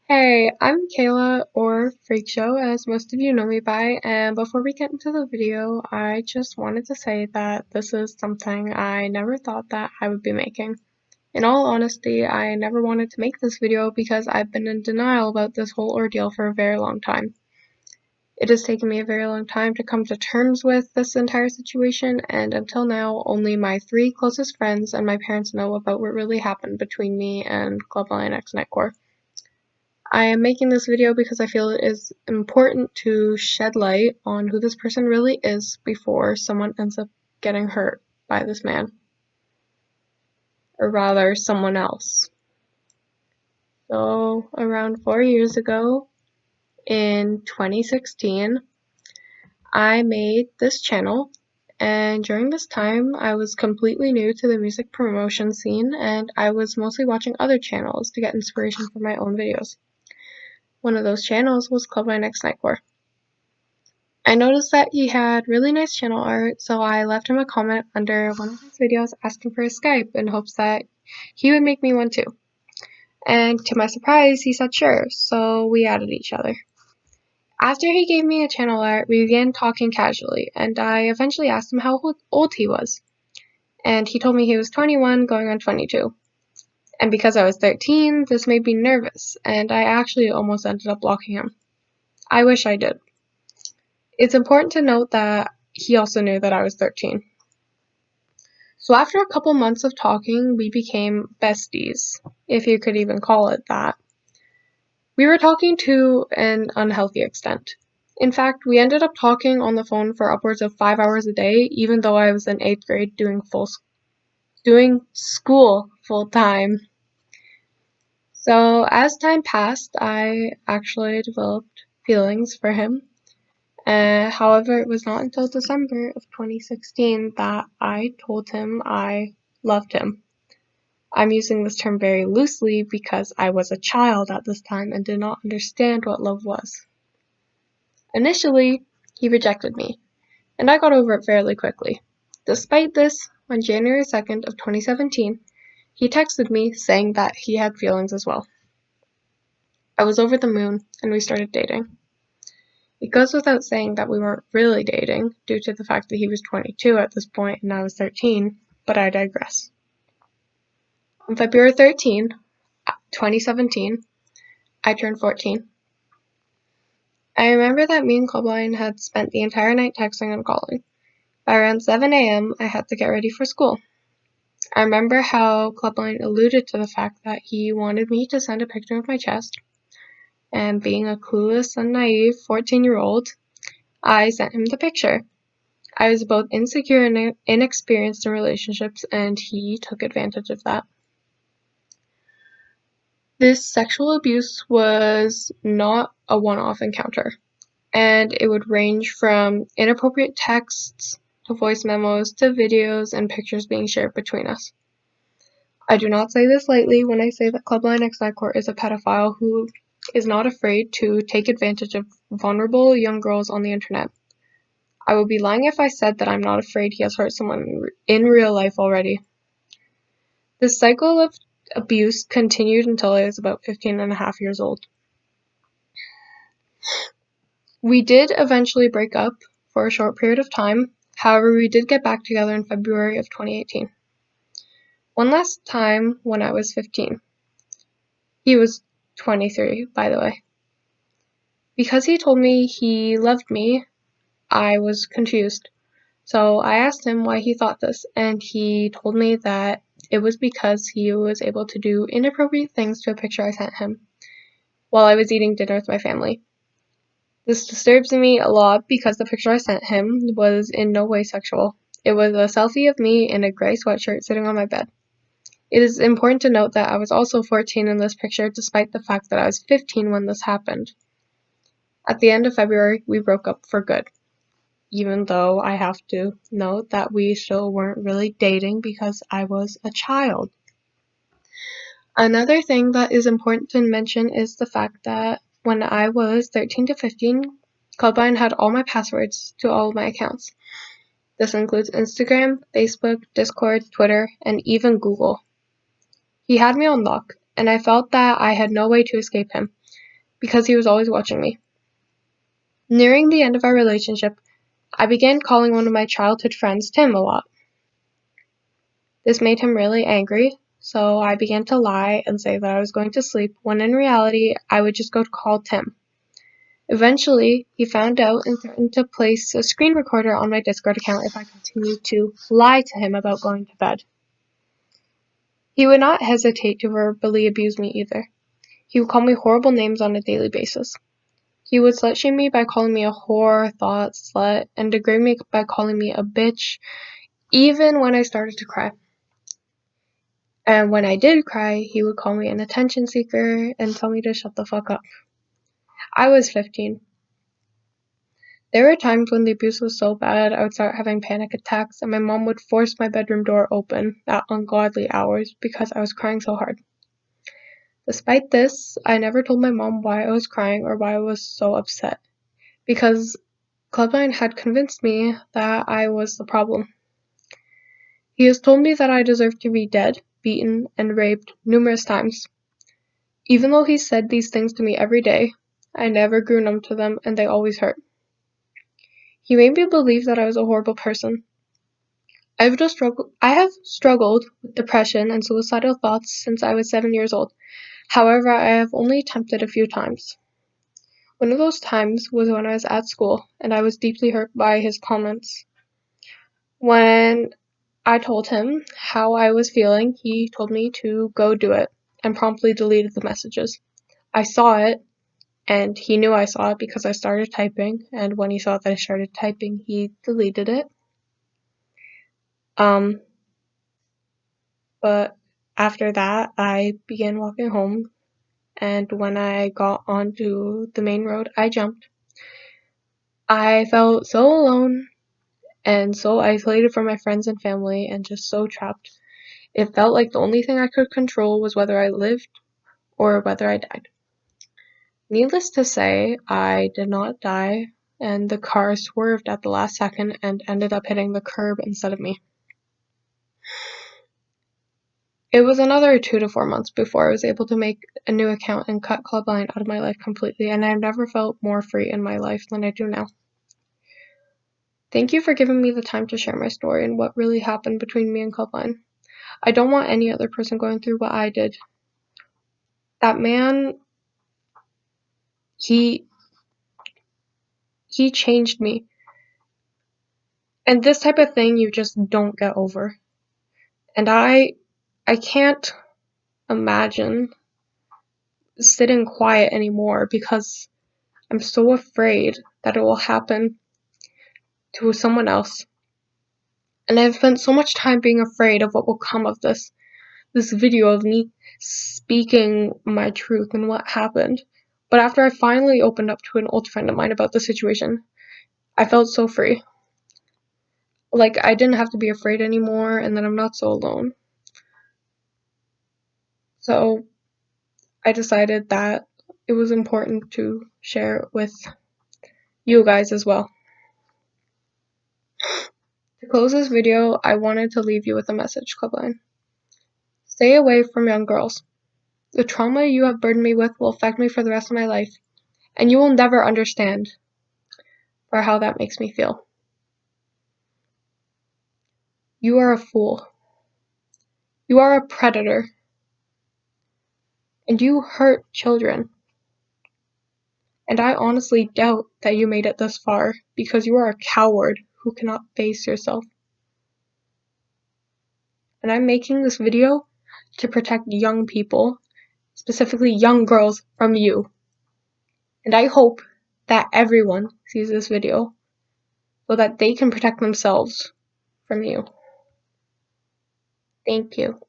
Hey, I'm Kayla, or Freak Show, as most of you know me by, and before we get into the video, I just wanted to say that this is something I never thought that I would be making. In all honesty, I never wanted to make this video because I've been in denial about this whole ordeal for a very long time. It has taken me a very long time to come to terms with this entire situation, and until now, only my three closest friends and my parents know about what really happened between me and clublionx nightcore. I am making this video because I feel it is important to shed light on who this person really is before someone ends up getting hurt by this man. Or rather, someone else. So, around 4 years ago, in 2016, I made this channel, and during this time, I was completely new to the music promotion scene, and I was mostly watching other channels to get inspiration for my own videos. One of those channels was clublionx nightcore. I noticed that he had really nice channel art, so I left him a comment under one of his videos asking for his Skype in hopes that he would make me one too. And to my surprise, he said sure, so we added each other. After he gave me a channel art, we began talking casually, and I eventually asked him how old he was. And he told me he was 21 going on 22. And because I was 13, this made me nervous, and I actually almost ended up blocking him. I wish I did. It's important to note that he also knew that I was 13. So after a couple months of talking, we became besties, if you could even call it that. We were talking to an unhealthy extent. In fact, we ended up talking on the phone for upwards of 5 hours a day, even though I was in 8th grade doing school full time. So as time passed, I actually developed feelings for him. However, it was not until December of 2016 that I told him I loved him. I'm using this term very loosely because I was a child at this time and did not understand what love was. Initially, he rejected me, and I got over it fairly quickly. Despite this, on January 2nd of 2017, he texted me saying that he had feelings as well. I was over the moon, and we started dating. It goes without saying that we weren't really dating, due to the fact that he was 22 at this point and I was 13, but I digress. On February 13, 2017, I turned 14. I remember that me and Clubline had spent the entire night texting and calling. By around 7 a.m., I had to get ready for school. I remember how Clubline alluded to the fact that he wanted me to send a picture of my chest, and being a clueless and naive 14-year-old, I sent him the picture. I was both insecure and inexperienced in relationships, and he took advantage of that. This sexual abuse was not a one-off encounter, and it would range from inappropriate texts to voice memos to videos and pictures being shared between us. I do not say this lightly when I say that clublionx nightcore is a pedophile who is not afraid to take advantage of vulnerable young girls on the internet. I would be lying if I said that I'm not afraid he has hurt someone in real life already. This cycle of abuse continued until I was about 15 and a half years old. We did eventually break up for a short period of time, however we did get back together in February of 2018. One last time when I was 15. He was 23, by the way. Because he told me he loved me, I was confused. So I asked him why he thought this, and he told me that it was because he was able to do inappropriate things to a picture I sent him while I was eating dinner with my family. This disturbs me a lot because the picture I sent him was in no way sexual. It was a selfie of me in a gray sweatshirt sitting on my bed. It is important to note that I was also 14 in this picture, despite the fact that I was 15 when this happened. At the end of February, we broke up for good, even though I have to note that we still weren't really dating because I was a child. Another thing that is important to mention is the fact that when I was 13 to 15, Clubline had all my passwords to all of my accounts. This includes Instagram, Facebook, Discord, Twitter, and even Google. He had me on lock, and I felt that I had no way to escape him. because he was always watching me. Nearing the end of our relationship, I began calling one of my childhood friends Tim a lot. This made him really angry, so I began to lie and say that I was going to sleep, when in reality, I would just go to call Tim. Eventually, he found out and threatened to place a screen recorder on my Discord account if I continued to lie to him about going to bed. He would not hesitate to verbally abuse me either. He would call me horrible names on a daily basis. He would slut-shame me by calling me a whore, thought, slut, and degrade me by calling me a bitch, even when I started to cry. And when I did cry, he would call me an attention seeker and tell me to shut the fuck up. I was 15. There were times when the abuse was so bad I would start having panic attacks, and my mom would force my bedroom door open at ungodly hours because I was crying so hard. Despite this, I never told my mom why I was crying or why I was so upset, because Clubline had convinced me that I was the problem. He has told me that I deserve to be dead, beaten, and raped numerous times. Even though he said these things to me every day, I never grew numb to them, and they always hurt. He made me believe that I was a horrible person. I have struggled with depression and suicidal thoughts since I was 7 years old. However, I have only attempted a few times. One of those times was when I was at school, and I was deeply hurt by his comments. When I told him how I was feeling, he told me to go do it, and promptly deleted the messages. I saw it, and he knew I saw it because I started typing, and when he saw that I started typing, he deleted it. But after that, I began walking home, and when I got onto the main road, I jumped. I felt so alone and so isolated from my friends and family and just so trapped. It felt like the only thing I could control was whether I lived or whether I died. Needless to say, I did not die, and the car swerved at the last second and ended up hitting the curb instead of me. It was another 2 to 4 months before I was able to make a new account and cut Clubline out of my life completely, and I've never felt more free in my life than I do now. Thank you for giving me the time to share my story and what really happened between me and Clubline. I don't want any other person going through what I did. That man, he changed me. And this type of thing you just don't get over. And I can't imagine sitting quiet anymore because I'm so afraid that it will happen to someone else. And I've spent so much time being afraid of what will come of this video of me speaking my truth and what happened. But after I finally opened up to an old friend of mine about the situation, I felt so free. Like I didn't have to be afraid anymore, and that I'm not so alone. So I decided that it was important to share it with you guys as well. To close this video, I wanted to leave you with a message, Clubline. Stay away from young girls. The trauma you have burdened me with will affect me for the rest of my life, and you will never understand for how that makes me feel. You are a fool. You are a predator. And you hurt children. And I honestly doubt that you made it this far because you are a coward who cannot face yourself. And I'm making this video to protect young people, specifically young girls, from you. And I hope that everyone sees this video so that they can protect themselves from you. Thank you.